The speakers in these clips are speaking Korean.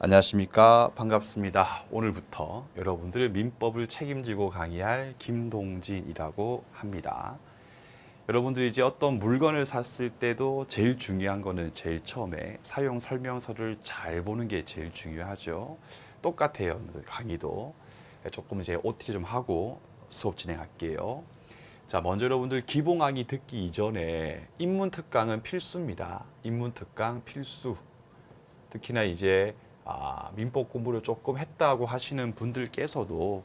안녕하십니까. 반갑습니다. 오늘부터 여러분들 민법을 책임지고 강의할 김동진이라고 합니다. 여러분들이 이제 어떤 물건을 샀을 때도 제일 중요한 거는 제일 처음에 사용 설명서를 잘 보는 게 제일 중요하죠. 똑같아요. 강의도. 조금 이제 OT 좀 하고 수업 진행할게요. 자, 먼저 여러분들 기본 강의 듣기 이전에 인문특강은 필수입니다. 인문특강 필수. 특히나 이제 민법 공부를 조금 했다고 하시는 분들께서도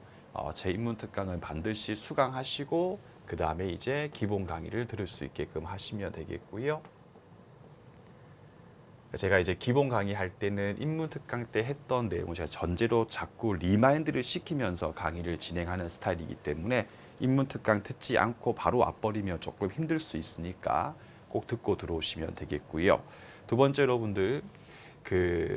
제 인문특강을 반드시 수강하시고 그 다음에 이제 기본 강의를 들을 수 있게끔 하시면 되겠고요. 제가 이제 기본 강의 할 때는 인문특강 때 했던 내용을 제가 전제로 자꾸 리마인드를 시키면서 강의를 진행하는 스타일이기 때문에 인문특강 듣지 않고 바로 와버리면 조금 힘들 수 있으니까 꼭 듣고 들어오시면 되겠고요. 두 번째 여러분들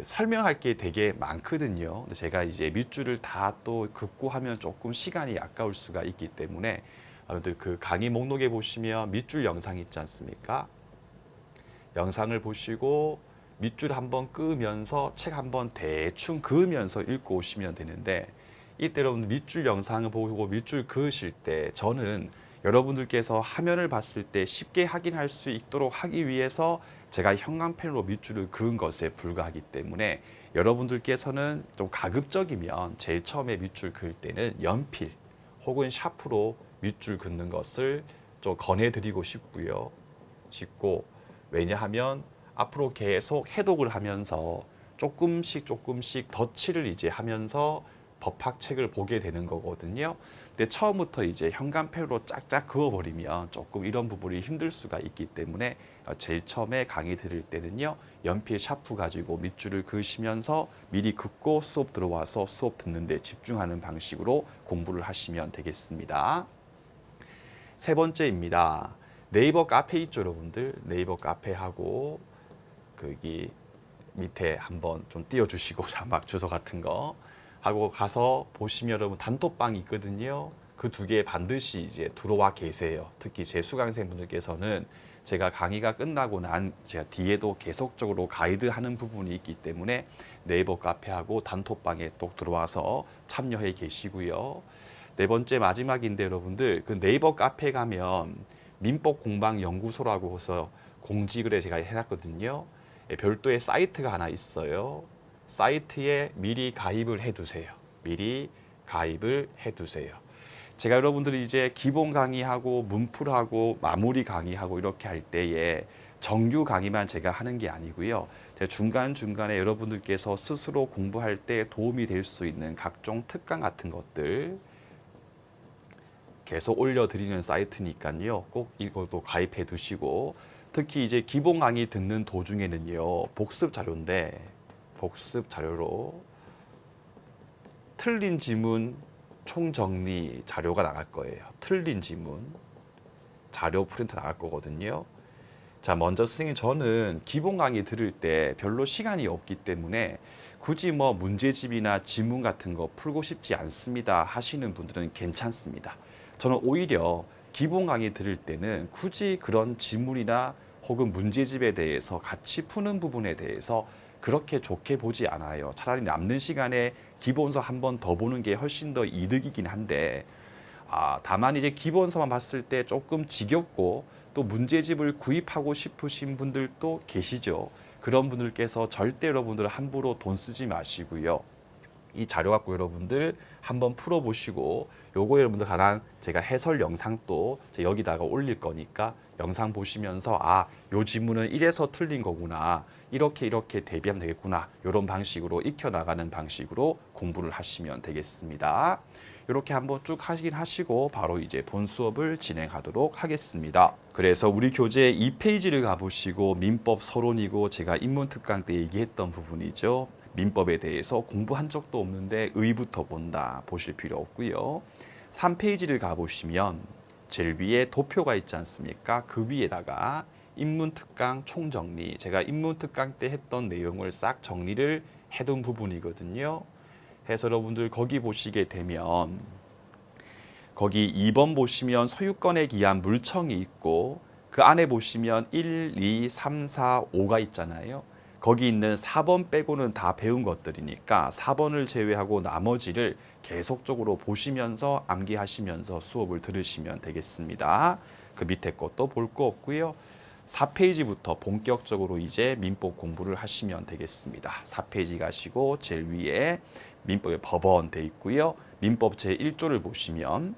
설명할 게 되게 많거든요. 근데 제가 이제 밑줄을 다 또 긋고 하면 조금 시간이 아까울 수가 있기 때문에 여러분들 강의 목록에 보시면 밑줄 영상 있지 않습니까? 영상을 보시고 밑줄 한번 끄면서 책 한번 대충 그으면서 읽고 오시면 되는데 이때 여러분 밑줄 영상을 보고 밑줄 그으실 때 저는 여러분들께서 화면을 봤을 때 쉽게 확인할 수 있도록 하기 위해서 제가 형광펜으로 밑줄을 그은 것에 불과하기 때문에 여러분들께서는 좀 가급적이면 제일 처음에 밑줄 그을 때는 연필 혹은 샤프로 밑줄 긋는 것을 좀 권해드리고 싶고 왜냐하면 앞으로 계속 해독을 하면서 조금씩 덧칠을 이제 하면서 법학책을 보게 되는 거거든요. 근데 처음부터 이제 형광펜으로 짝짝 그어버리면 조금 이런 부분이 힘들 수가 있기 때문에 제일 처음에 강의 들을 때는요. 연필 샤프 가지고 밑줄을 그으시면서 미리 긋고 수업 들어와서 수업 듣는 데 집중하는 방식으로 공부를 하시면 되겠습니다. 세 번째입니다. 네이버 카페 있죠, 여러분들. 네이버 카페하고 거기 밑에 한번 좀 띄워주시고 자막 주소 같은 거 하고 가서 보시면 여러분 단톡방이 있거든요. 그 두 개 반드시 이제 들어와 계세요. 특히 제 수강생분들께서는 제가 강의가 끝나고 난 제가 뒤에도 계속적으로 가이드하는 부분이 있기 때문에 네이버 카페하고 단톡방에 또 들어와서 참여해 계시고요. 네 번째 마지막인데 여러분들 그 네이버 카페 가면 민법 공방 연구소라고 해서 공지글에 제가 해놨거든요. 별도의 사이트가 하나 있어요. 사이트에 미리 가입을 해두세요. 미리 가입을 해두세요. 제가 여러분들이 이제 기본 강의하고 문풀하고 마무리 강의하고 이렇게 할 때에 정규 강의만 제가 하는 게 아니고요. 제가 중간중간에 여러분들께서 스스로 공부할 때 도움이 될 수 있는 각종 특강 같은 것들 계속 올려드리는 사이트니까요. 꼭 이것도 가입해 두시고 특히 이제 기본 강의 듣는 도중에는요. 복습 자료인데 복습 자료로 틀린 지문 총정리 자료가 나갈 거예요. 틀린 지문 자료 프린트 나갈 거거든요. 자, 먼저 선생님 저는 기본 강의 들을 때 별로 시간이 없기 때문에 굳이 뭐 문제집이나 지문 같은 거 풀고 싶지 않습니다 하시는 분들은 괜찮습니다. 저는 오히려 기본 강의 들을 때는 굳이 그런 지문이나 혹은 문제집에 대해서 같이 푸는 부분에 대해서 그렇게 좋게 보지 않아요. 차라리 남는 시간에 기본서 한 번 더 보는 게 훨씬 더 이득이긴 한데 다만 이제 기본서만 봤을 때 조금 지겹고 또 문제집을 구입하고 싶으신 분들도 계시죠. 그런 분들께서 절대 여러분들 함부로 돈 쓰지 마시고요. 이 자료 갖고 여러분들 한번 풀어보시고 요거 여러분들 관한 제가 해설 영상도 여기다가 올릴 거니까 영상 보시면서 요 지문은 이래서 틀린 거구나. 이렇게 대비하면 되겠구나. 이런 방식으로 익혀나가는 방식으로 공부를 하시면 되겠습니다. 이렇게 한번 쭉 하시고 바로 이제 본 수업을 진행하도록 하겠습니다. 그래서 우리 교재 2페이지를 가보시고 민법 서론이고 제가 인문특강 때 얘기했던 부분이죠. 민법에 대해서 공부한 적도 없는데 의부터 본다 보실 필요 없고요. 3페이지를 가보시면 제일 위에 도표가 있지 않습니까? 그 위에다가 인문특강 총정리 제가 인문특강 때 했던 내용을 싹 정리를 해둔 부분이거든요. 해서 여러분들 거기 보시게 되면 거기 2번 보시면 소유권에 기한 물청이 있고 그 안에 보시면 1, 2, 3, 4, 5가 있잖아요. 거기 있는 4번 빼고는 다 배운 것들이니까 4번을 제외하고 나머지를 계속적으로 보시면서 암기하시면서 수업을 들으시면 되겠습니다. 그 밑에 것도 볼 거 없고요. 4페이지부터 본격적으로 이제 민법 공부를 하시면 되겠습니다. 4페이지 가시고 제일 위에 민법의 법원 돼 있고요. 민법 제1조를 보시면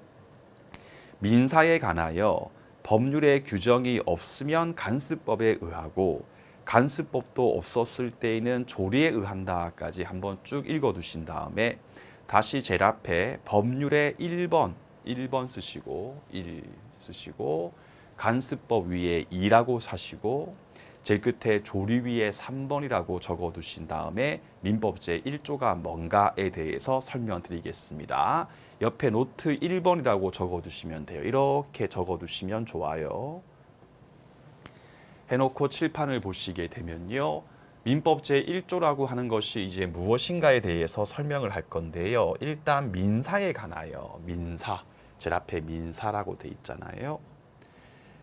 민사에 관하여 법률의 규정이 없으면 간습법에 의하고 간습법도 없었을 때에는 조리에 의한다까지 한번 쭉 읽어두신 다음에 다시 제일 앞에 법률의 1번 쓰시고 1 쓰시고 간습법 위에 2라고 사시고 제일 끝에 조리 위에 3번이라고 적어두신 다음에 민법 제1조가 뭔가에 대해서 설명드리겠습니다. 옆에 노트 1번이라고 적어두시면 돼요. 이렇게 적어두시면 좋아요. 해놓고 칠판을 보시게 되면요. 민법 제1조라고 하는 것이 이제 무엇인가에 대해서 설명을 할 건데요. 일단 민사에 관하여 민사, 제일 앞에 민사라고 돼 있잖아요.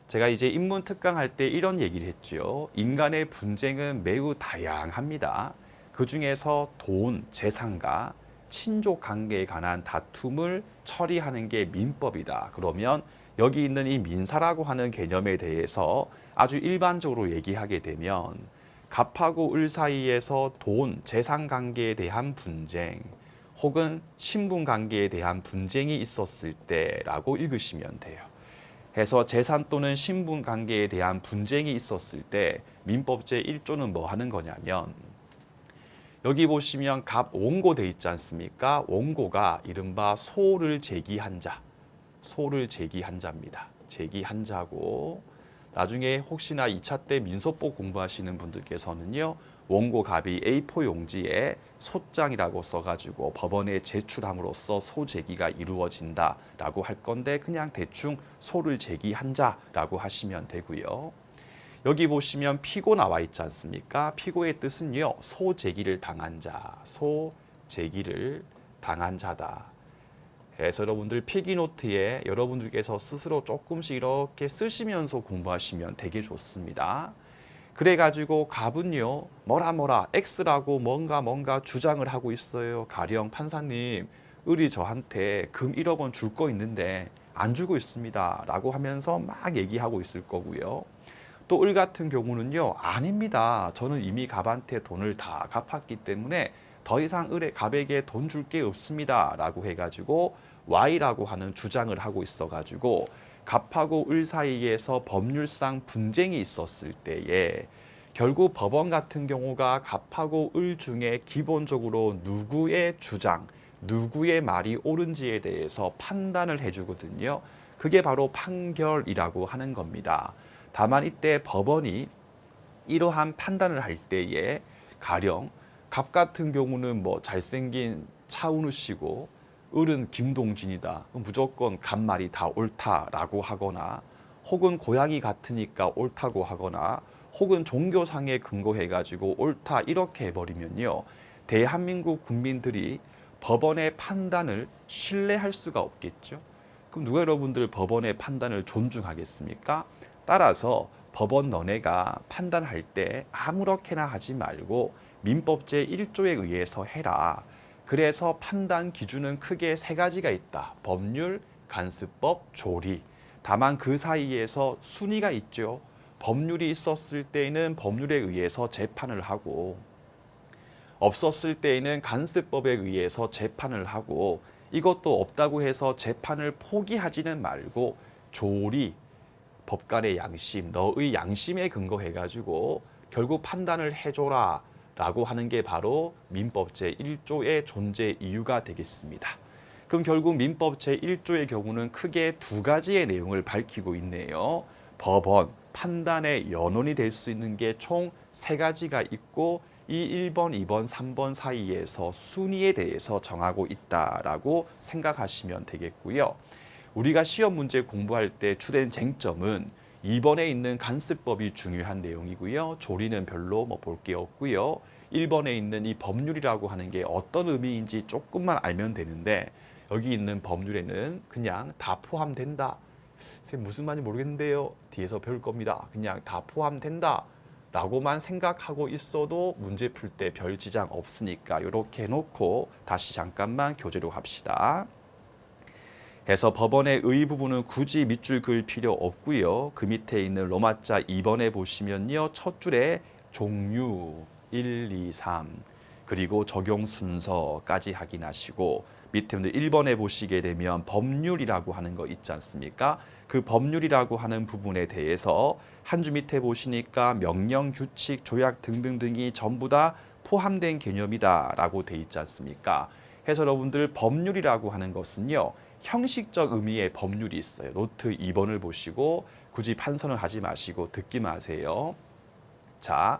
제가 이제 인문 특강할 때 이런 얘기를 했죠. 인간의 분쟁은 매우 다양합니다. 그 중에서 돈, 재산과 친족 관계에 관한 다툼을 처리하는 게 민법이다. 그러면 여기 있는 이 민사라고 하는 개념에 대해서 아주 일반적으로 얘기하게 되면 갑하고 을 사이에서 돈, 재산 관계에 대한 분쟁 혹은 신분 관계에 대한 분쟁이 있었을 때라고 읽으시면 돼요. 해서 재산 또는 신분 관계에 대한 분쟁이 있었을 때 민법 제1조는 뭐 하는 거냐면 여기 보시면 갑 원고 돼 있지 않습니까? 원고가 이른바 소를 제기한 자, 소를 제기한 자입니다. 제기한 자고 나중에 혹시나 2차 때 민소법 공부하시는 분들께서는요. 원고 갑이 A4 용지에 소장이라고 써가지고 법원에 제출함으로써 소제기가 이루어진다라고 할 건데 그냥 대충 소를 제기한 자라고 하시면 되고요. 여기 보시면 피고 나와 있지 않습니까? 피고의 뜻은요. 소제기를 당한 자, 소제기를 당한 자다. 그래서 여러분들 필기노트에 여러분들께서 스스로 조금씩 이렇게 쓰시면서 공부하시면 되게 좋습니다. 그래가지고 갑은요 뭐라 X라고 뭔가 주장을 하고 있어요. 가령 판사님 을이 저한테 금 1억 원 줄 거 있는데 안 주고 있습니다 라고 하면서 막 얘기하고 있을 거고요. 또 을 같은 경우는요 아닙니다. 저는 이미 갑한테 돈을 다 갚았기 때문에 더 이상 을의 갑에게 돈 줄 게 없습니다 라고 해가지고 Y라고 하는 주장을 하고 있어가지고 갑하고 을 사이에서 법률상 분쟁이 있었을 때에 결국 법원 같은 경우가 갑하고 을 중에 기본적으로 누구의 주장, 누구의 말이 옳은지에 대해서 판단을 해주거든요. 그게 바로 판결이라고 하는 겁니다. 다만 이때 법원이 이러한 판단을 할 때에 가령 갑 같은 경우는 뭐 잘생긴 차은우 씨고 을은 김동진이다. 무조건 갑 말이 다 옳다라고 하거나 혹은 고향이 같으니까 옳다고 하거나 혹은 종교상에 근거해가지고 옳다 이렇게 해버리면요. 대한민국 국민들이 법원의 판단을 신뢰할 수가 없겠죠. 그럼 누가 여러분들 법원의 판단을 존중하겠습니까? 따라서 법원 너네가 판단할 때 아무렇게나 하지 말고 민법 제1조에 의해서 해라. 그래서 판단 기준은 크게 3가지가 있다. 법률, 간습법, 조리. 다만 그 사이에서 순위가 있죠. 법률이 있었을 때에는 법률에 의해서 재판을 하고 없었을 때에는 간습법에 의해서 재판을 하고 이것도 없다고 해서 재판을 포기하지는 말고 조리, 법관의 양심, 너의 양심에 근거해가지고 결국 판단을 해줘라 라고 하는 게 바로 민법 제1조의 존재 이유가 되겠습니다. 그럼 결국 민법 제1조의 경우는 크게 2가지의 내용을 밝히고 있네요. 법원, 판단의 연원이 될 수 있는 게 총 3가지가 있고 이 1번, 2번, 3번 사이에서 순위에 대해서 정하고 있다라고 생각하시면 되겠고요. 우리가 시험 문제 공부할 때 주된 쟁점은 2번에 있는 간습법이 중요한 내용이고요. 조리는 별로 볼 게 없고요. 1번에 있는 이 법률이라고 하는 게 어떤 의미인지 조금만 알면 되는데 여기 있는 법률에는 그냥 다 포함된다. 선생님 무슨 말인지 모르겠는데요. 뒤에서 배울 겁니다. 그냥 다 포함된다 라고만 생각하고 있어도 문제 풀 때 별 지장 없으니까 이렇게 해놓고 다시 잠깐만 교재로 갑시다. 해서 법원의 의 부분은 굳이 밑줄 그을 필요 없고요. 그 밑에 있는 로마자 2번에 보시면요. 첫 줄에 종류 1, 2, 3 그리고 적용 순서까지 확인하시고 밑에 1번에 보시게 되면 법률이라고 하는 거 있지 않습니까? 그 법률이라고 하는 부분에 대해서 한 줄 밑에 보시니까 명령, 규칙, 조약 등등등이 전부 다 포함된 개념이다라고 돼 있지 않습니까? 해서 여러분들 법률이라고 하는 것은요. 형식적 의미의 법률이 있어요. 노트 2번을 보시고 굳이 판선을 하지 마시고 듣기만 하세요. 자,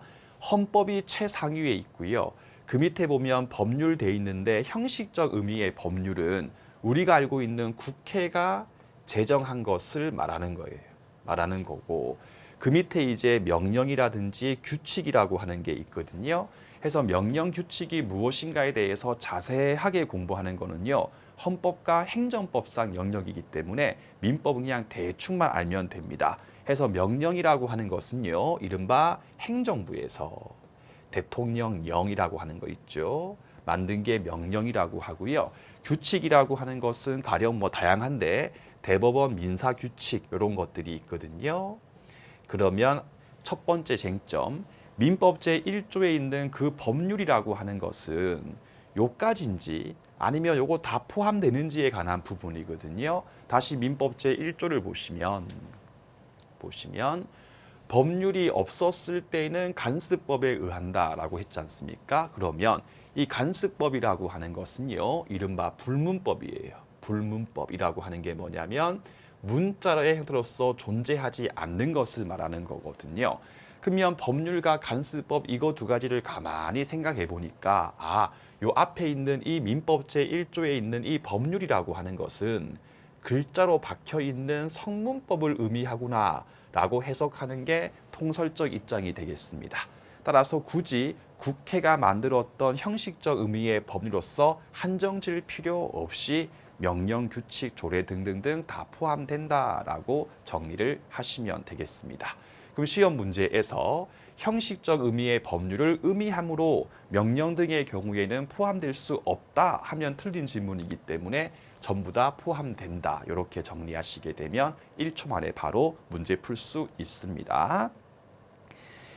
헌법이 최상위에 있고요. 그 밑에 보면 법률 돼 있는데 형식적 의미의 법률은 우리가 알고 있는 국회가 제정한 것을 말하는 거예요. 말하는 거고 그 밑에 이제 명령이라든지 규칙이라고 하는 게 있거든요. 해서 명령 규칙이 무엇인가에 대해서 자세하게 공부하는 거는요. 헌법과 행정법상 영역이기 때문에 민법은 그냥 대충만 알면 됩니다. 해서 명령이라고 하는 것은요. 이른바 행정부에서 대통령령이라고 하는 거 있죠. 만든 게 명령이라고 하고요. 규칙이라고 하는 것은 가령 뭐 다양한데 대법원 민사규칙 이런 것들이 있거든요. 그러면 첫 번째 쟁점, 민법 제1조에 있는 그 법률이라고 하는 것은 요까지인지 아니면 요거 다 포함되는지에 관한 부분이거든요. 다시 민법 제1조를 보시면 법률이 없었을 때는 간습법에 의한다라고 했지 않습니까? 그러면 이 간습법이라고 하는 것은요. 이른바 불문법이에요. 불문법이라고 하는 게 뭐냐면 문자의 형태로서 존재하지 않는 것을 말하는 거거든요. 그러면 법률과 간습법 이거 두 가지를 가만히 생각해 보니까 요 앞에 있는 이 민법 제1조에 있는 이 법률이라고 하는 것은 글자로 박혀 있는 성문법을 의미하구나 라고 해석하는 게 통설적 입장이 되겠습니다. 따라서 굳이 국회가 만들었던 형식적 의미의 법률로서 한정 지을 필요 없이 명령, 규칙, 조례 등등등 다 포함된다라고 정리를 하시면 되겠습니다. 그럼 시험 문제에서 형식적 의미의 법률을 의미함으로 명령 등의 경우에는 포함될 수 없다 하면 틀린 질문이기 때문에 전부 다 포함된다. 이렇게 정리하시게 되면 1초 만에 바로 문제 풀 수 있습니다.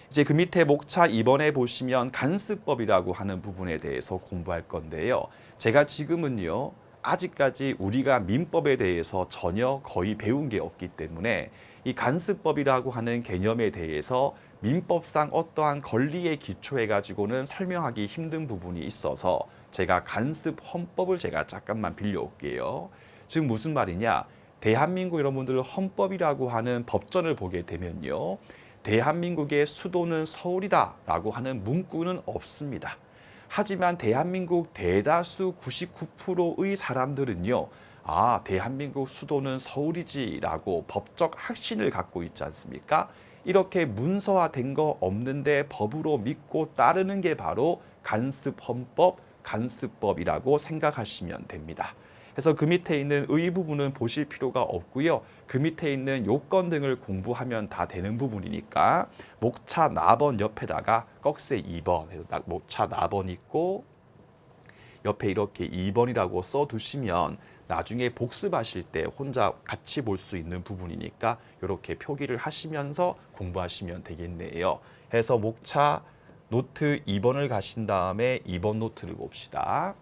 이제 그 밑에 목차 2번에 보시면 간습법이라고 하는 부분에 대해서 공부할 건데요. 제가 지금은요. 아직까지 우리가 민법에 대해서 전혀 거의 배운 게 없기 때문에 이 간습법이라고 하는 개념에 대해서 민법상 어떠한 권리에 기초해 가지고는 설명하기 힘든 부분이 있어서 제가 간습 헌법을 제가 잠깐만 빌려올게요. 즉 무슨 말이냐? 대한민국 여러분들 헌법이라고 하는 법전을 보게 되면요. 대한민국의 수도는 서울이다라고 하는 문구는 없습니다. 하지만 대한민국 대다수 99%의 사람들은요. 대한민국 수도는 서울이지라고 법적 확신을 갖고 있지 않습니까? 이렇게 문서화된 거 없는데 법으로 믿고 따르는 게 바로 간습헌법, 간습법이라고 생각하시면 됩니다. 그래서 그 밑에 있는 의 부분은 보실 필요가 없고요. 그 밑에 있는 요건 등을 공부하면 다 되는 부분이니까 목차 나번 옆에다가 꺽쇠 2번 해서 목차 나번 있고 옆에 이렇게 2번이라고 써두시면 나중에 복습하실 때 혼자 같이 볼 수 있는 부분이니까 이렇게 표기를 하시면서 공부하시면 되겠네요. 해서 목차 노트 2번을 가신 다음에 2번 노트를 봅시다.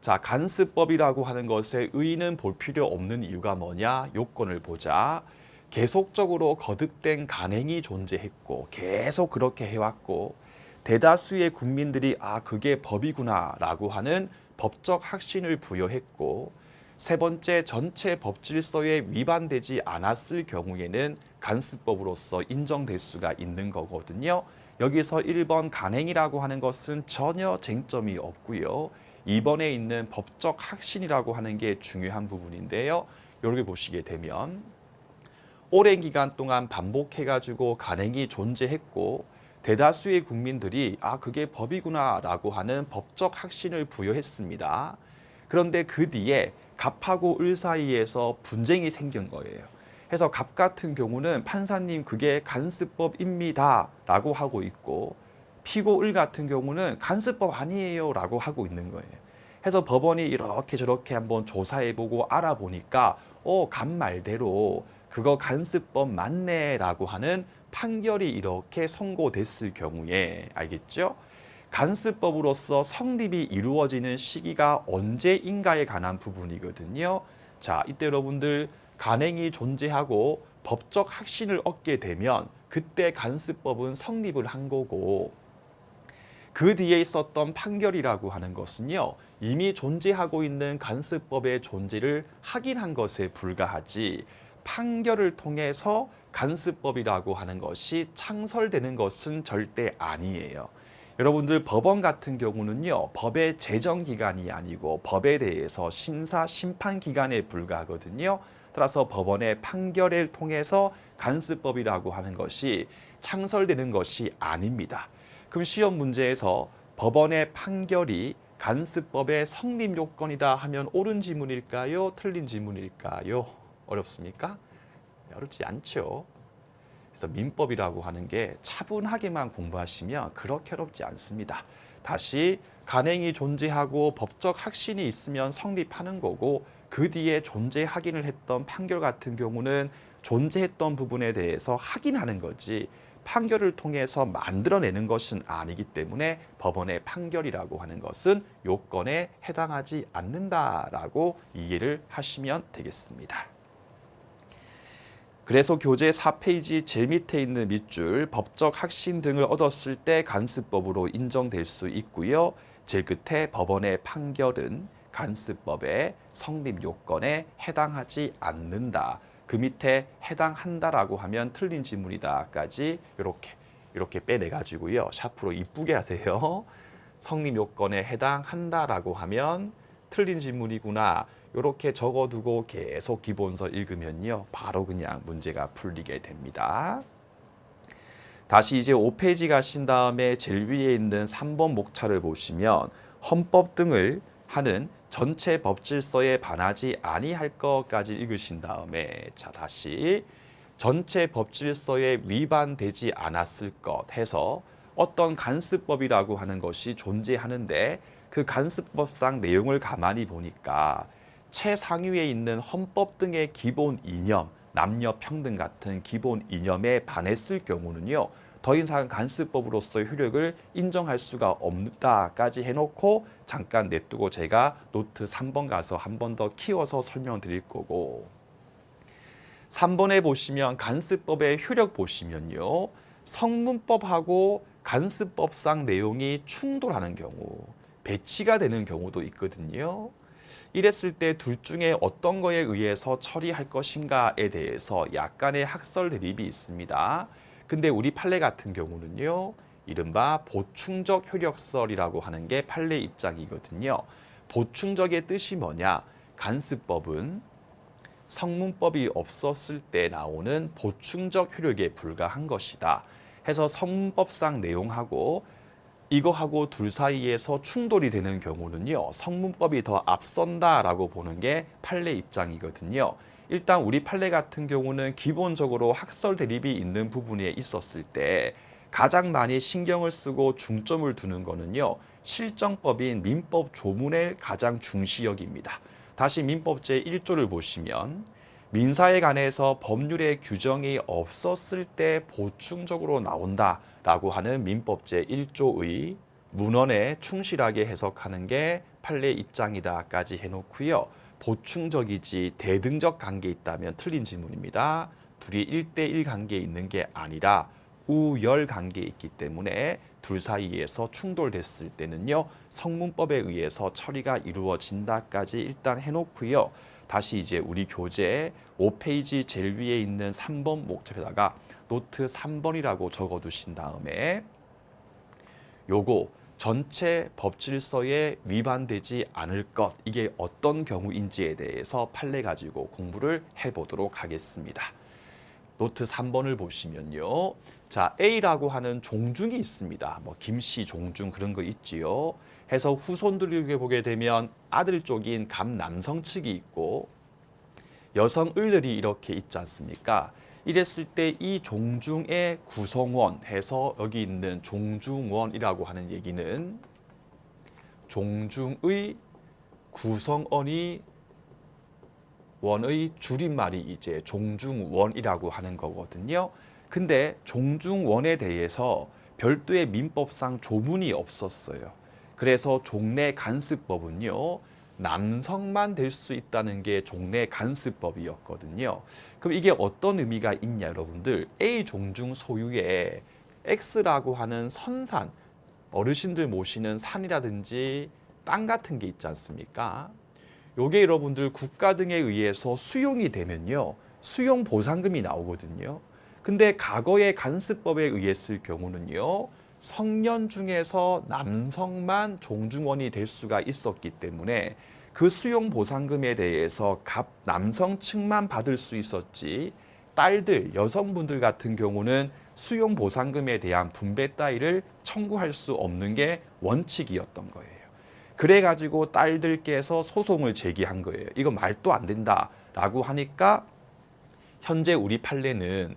자, 간습법이라고 하는 것에 의의는 볼 필요 없는 이유가 뭐냐? 요건을 보자. 계속적으로 거듭된 간행이 존재했고 계속 그렇게 해왔고 대다수의 국민들이 그게 법이구나 라고 하는 법적 확신을 부여했고 세 번째 전체 법 질서에 위반되지 않았을 경우에는 간습법으로서 인정될 수가 있는 거거든요. 여기서 1번 간행이라고 하는 것은 전혀 쟁점이 없고요. 2번에 있는 법적 확신이라고 하는 게 중요한 부분인데요. 이렇게 보시게 되면 오랜 기간 동안 반복해가지고 간행이 존재했고 대다수의 국민들이 그게 법이구나 라고 하는 법적 확신을 부여했습니다. 그런데 그 뒤에 갑하고 을 사이에서 분쟁이 생긴 거예요. 해서 갑 같은 경우는 판사님 그게 간습법입니다라고 하고 있고 피고 을 같은 경우는 간습법 아니에요라고 하고 있는 거예요. 해서 법원이 이렇게 저렇게 한번 조사해보고 알아보니까 갑 말대로 그거 간습법 맞네라고 하는 판결이 이렇게 선고됐을 경우에 알겠죠? 간습법으로서 성립이 이루어지는 시기가 언제인가에 관한 부분이거든요. 자, 이때 여러분들 간행이 존재하고 법적 확신을 얻게 되면 그때 간습법은 성립을 한 거고 그 뒤에 있었던 판결이라고 하는 것은요. 이미 존재하고 있는 간습법의 존재를 확인한 것에 불과하지 판결을 통해서 간습법이라고 하는 것이 창설되는 것은 절대 아니에요. 여러분들 법원 같은 경우는요. 법의 제정기관이 아니고 법에 대해서 심사, 심판 기관에 불과하거든요. 따라서 법원의 판결을 통해서 간습법이라고 하는 것이 창설되는 것이 아닙니다. 그럼 시험 문제에서 법원의 판결이 간습법의 성립 요건이다 하면 옳은 지문일까요? 틀린 지문일까요? 어렵습니까? 어렵지 않죠. 그래서 민법이라고 하는 게 차분하게만 공부하시면 그렇게 어렵지 않습니다. 다시 간행이 존재하고 법적 확신이 있으면 성립하는 거고 그 뒤에 존재 확인을 했던 판결 같은 경우는 존재했던 부분에 대해서 확인하는 거지 판결을 통해서 만들어내는 것은 아니기 때문에 법원의 판결이라고 하는 것은 요건에 해당하지 않는다라고 이해를 하시면 되겠습니다. 그래서 교재 4페이지 제일 밑에 있는 밑줄 법적 확신 등을 얻었을 때 간습법으로 인정될 수 있고요. 제일 끝에 법원의 판결은 간습법의 성립 요건에 해당하지 않는다. 그 밑에 해당한다라고 하면 틀린 지문이다까지 이렇게 빼내가지고요. 샤프로 이쁘게 하세요. 성립 요건에 해당한다라고 하면 틀린 지문이구나. 이렇게 적어두고 계속 기본서 읽으면요. 바로 그냥 문제가 풀리게 됩니다. 다시 이제 5페이지 가신 다음에 제일 위에 있는 3번 목차를 보시면 헌법 등을 하는 전체 법질서에 반하지 아니할 것까지 읽으신 다음에 자 다시 전체 법질서에 위반되지 않았을 것 해서 어떤 간습법이라고 하는 것이 존재하는데 그 간습법상 내용을 가만히 보니까 최상위에 있는 헌법 등의 기본 이념, 남녀 평등 같은 기본 이념에 반했을 경우는요. 더 이상 간습법으로서의 효력을 인정할 수가 없다까지 해놓고 잠깐 냅두고 제가 노트 3번 가서 한 번 더 키워서 설명드릴 거고 3번에 보시면 간습법의 효력 보시면요. 성문법하고 간습법상 내용이 충돌하는 경우 배치가 되는 경우도 있거든요. 이랬을 때 둘 중에 어떤 거에 의해서 처리할 것인가에 대해서 약간의 학설 대립이 있습니다. 근데 우리 판례 같은 경우는요. 이른바 보충적 효력설이라고 하는 게 판례 입장이거든요. 보충적의 뜻이 뭐냐? 간습법은 성문법이 없었을 때 나오는 보충적 효력에 불과한 것이다. 해서 성문법상 내용하고 이거하고 둘 사이에서 충돌이 되는 경우는요. 성문법이 더 앞선다라고 보는 게 판례 입장이거든요. 일단 우리 판례 같은 경우는 기본적으로 학설 대립이 있는 부분에 있었을 때 가장 많이 신경을 쓰고 중점을 두는 거는요. 실정법인 민법 조문을 가장 중시 여깁니다. 다시 민법 제1조를 보시면 민사에 관해서 법률의 규정이 없었을 때 보충적으로 나온다라고 하는 민법 제1조의 문헌에 충실하게 해석하는 게 판례 입장이다까지 해놓고요. 보충적이지 대등적 관계 있다면 틀린 지문입니다. 둘이 1대1 관계에 있는 게 아니라 우열 관계에 있기 때문에 둘 사이에서 충돌됐을 때는요. 성문법에 의해서 처리가 이루어진다까지 일단 해놓고요. 다시 이제 우리 교재 5페이지 제일 위에 있는 3번 목차에다가 노트 3번이라고 적어두신 다음에 요거 전체 법질서에 위반되지 않을 것 이게 어떤 경우인지에 대해서 판례 가지고 공부를 해보도록 하겠습니다. 노트 3번을 보시면요. 자 A라고 하는 종중이 있습니다. 뭐 김씨 종중 그런 거 있지요. 해서 후손들을 보게 되면 아들 쪽인 감 남성 측이 있고 여성 을들이 이렇게 있지 않습니까? 이랬을 때 이 종중의 구성원 해서 여기 있는 종중원이라고 하는 얘기는 종중의 구성원이 원의 줄임말이 이제 종중원이라고 하는 거거든요. 근데 종중원에 대해서 별도의 민법상 조문이 없었어요. 그래서 종래 간습법은요, 남성만 될 수 있다는 게 종래 간습법이었거든요. 그럼 이게 어떤 의미가 있냐, 여러분들? A 종중 소유의 X라고 하는 선산, 어르신들 모시는 산이라든지 땅 같은 게 있지 않습니까? 요게 여러분들 국가 등에 의해서 수용이 되면요, 수용 보상금이 나오거든요. 근데 과거의 간습법에 의했을 경우는요, 성년 중에서 남성만 종중원이 될 수가 있었기 때문에 그 수용 보상금에 대해서 남성 측만 받을 수 있었지, 딸들, 여성분들 같은 경우는 수용 보상금에 대한 분배 따위를 청구할 수 없는 게 원칙이었던 거예요. 그래가지고 딸들께서 소송을 제기한 거예요. 이거 말도 안 된다라고 하니까 현재 우리 판례는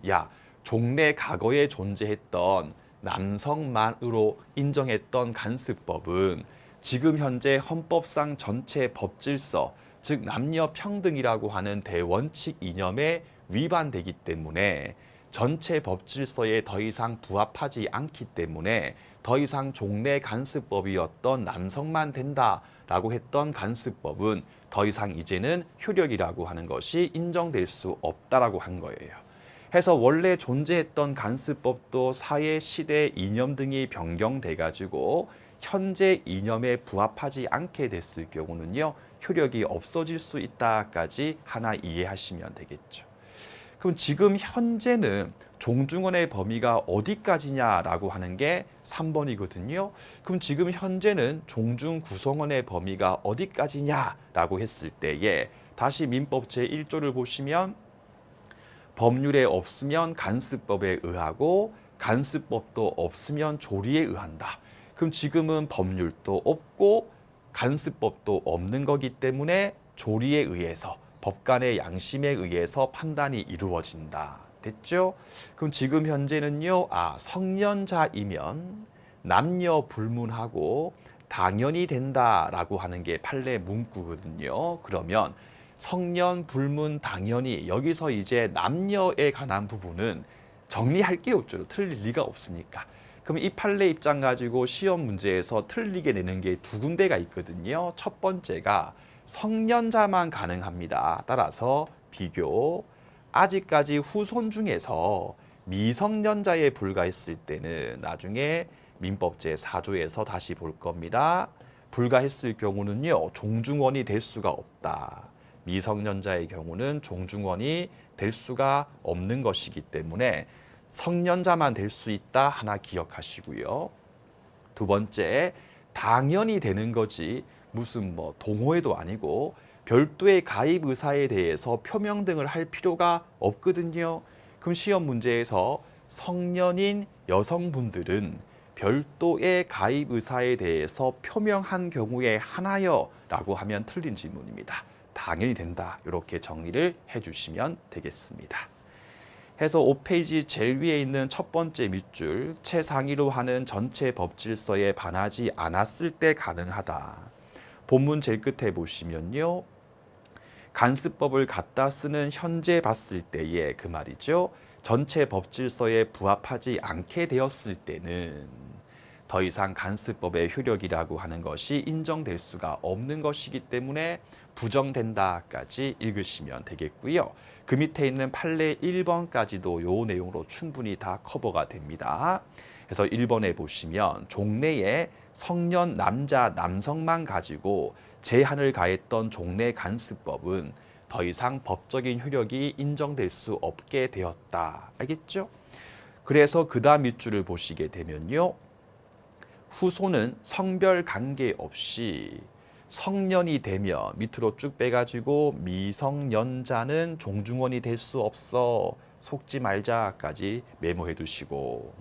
종래 과거에 존재했던 남성만으로 인정했던 간습법은 지금 현재 헌법상 전체 법질서, 즉 남녀 평등이라고 하는 대원칙 이념에 위반되기 때문에 전체 법질서에 더 이상 부합하지 않기 때문에 더 이상 종래 간습법이었던 남성만 된다라고 했던 간습법은 더 이상 이제는 효력이라고 하는 것이 인정될 수 없다라고 한 거예요. 해서 원래 존재했던 간습법도 사회, 시대, 이념 등이 변경돼 가지고 현재 이념에 부합하지 않게 됐을 경우는요, 효력이 없어질 수 있다까지 하나 이해하시면 되겠죠. 그럼 지금 현재는 종중원의 범위가 어디까지냐라고 하는 게 3번이거든요. 그럼 지금 현재는 종중 구성원의 범위가 어디까지냐라고 했을 때에 다시 민법 제1조를 보시면 법률에 없으면 간습법에 의하고 간습법도 없으면 조리에 의한다. 그럼 지금은 법률도 없고 간습법도 없는 거기 때문에 조리에 의해서, 법관의 양심에 의해서 판단이 이루어진다. 됐죠? 그럼 지금 현재는요, 성년자이면 남녀 불문하고 당연히 된다라고 하는 게 판례 문구거든요. 그러면 성년 불문 당연히, 여기서 이제 남녀에 관한 부분은 정리할 게 없죠. 틀릴 리가 없으니까. 그럼 이 판례 입장 가지고 시험 문제에서 틀리게 내는 게 두 군데가 있거든요. 첫 번째가 성년자만 가능합니다. 따라서 비교, 아직까지 후손 중에서 미성년자에 불과했을 때는 나중에 민법 제4조에서 다시 볼 겁니다. 불과했을 경우는요, 종중원이 될 수가 없다. 미성년자의 경우는 종중원이 될 수가 없는 것이기 때문에 성년자만 될 수 있다 하나 기억하시고요. 두 번째, 당연히 되는 거지 무슨 동호회도 아니고 별도의 가입 의사에 대해서 표명 등을 할 필요가 없거든요. 그럼 시험 문제에서 성년인 여성분들은 별도의 가입 의사에 대해서 표명한 경우에 하나요? 라고 하면 틀린 질문입니다. 당연히 된다. 이렇게 정리를 해주시면 되겠습니다. 해서 5페이지 제일 위에 있는 첫 번째 밑줄, 최상위로 하는 전체 법질서에 반하지 않았을 때 가능하다. 본문 제일 끝에 보시면요, 간습법을 갖다 쓰는 현재 봤을 때에 그 말이죠, 전체 법질서에 부합하지 않게 되었을 때는 더 이상 간습법의 효력이라고 하는 것이 인정될 수가 없는 것이기 때문에 부정된다까지 읽으시면 되겠고요. 그 밑에 있는 판례 1번까지도 요 내용으로 충분히 다 커버가 됩니다. 그래서 1번에 보시면 종래에 성년 남자 남성만 가지고 제한을 가했던 종래 간습법은 더 이상 법적인 효력이 인정될 수 없게 되었다. 알겠죠? 그래서 그 다음 밑줄을 보시게 되면요, 후손은 성별 관계없이 성년이 되면 밑으로 쭉 빼가지고 미성년자는 종중원이 될 수 없어, 속지 말자까지 메모해 두시고,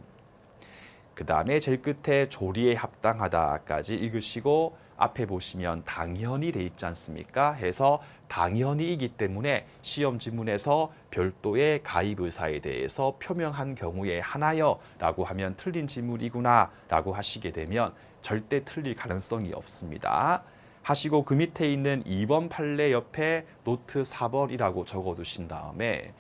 그 다음에 제일 끝에 조리에 합당하다까지 읽으시고 앞에 보시면 당연히 돼 있지 않습니까? 해서 당연히이기 때문에 시험 지문에서 별도의 가입 의사에 대해서 표명한 경우에 하나요 라고 하면 틀린 지문이구나 라고 하시게 되면 절대 틀릴 가능성이 없습니다. 하시고 그 밑에 있는 2번 판례 옆에 노트 4번이라고 적어두신 다음에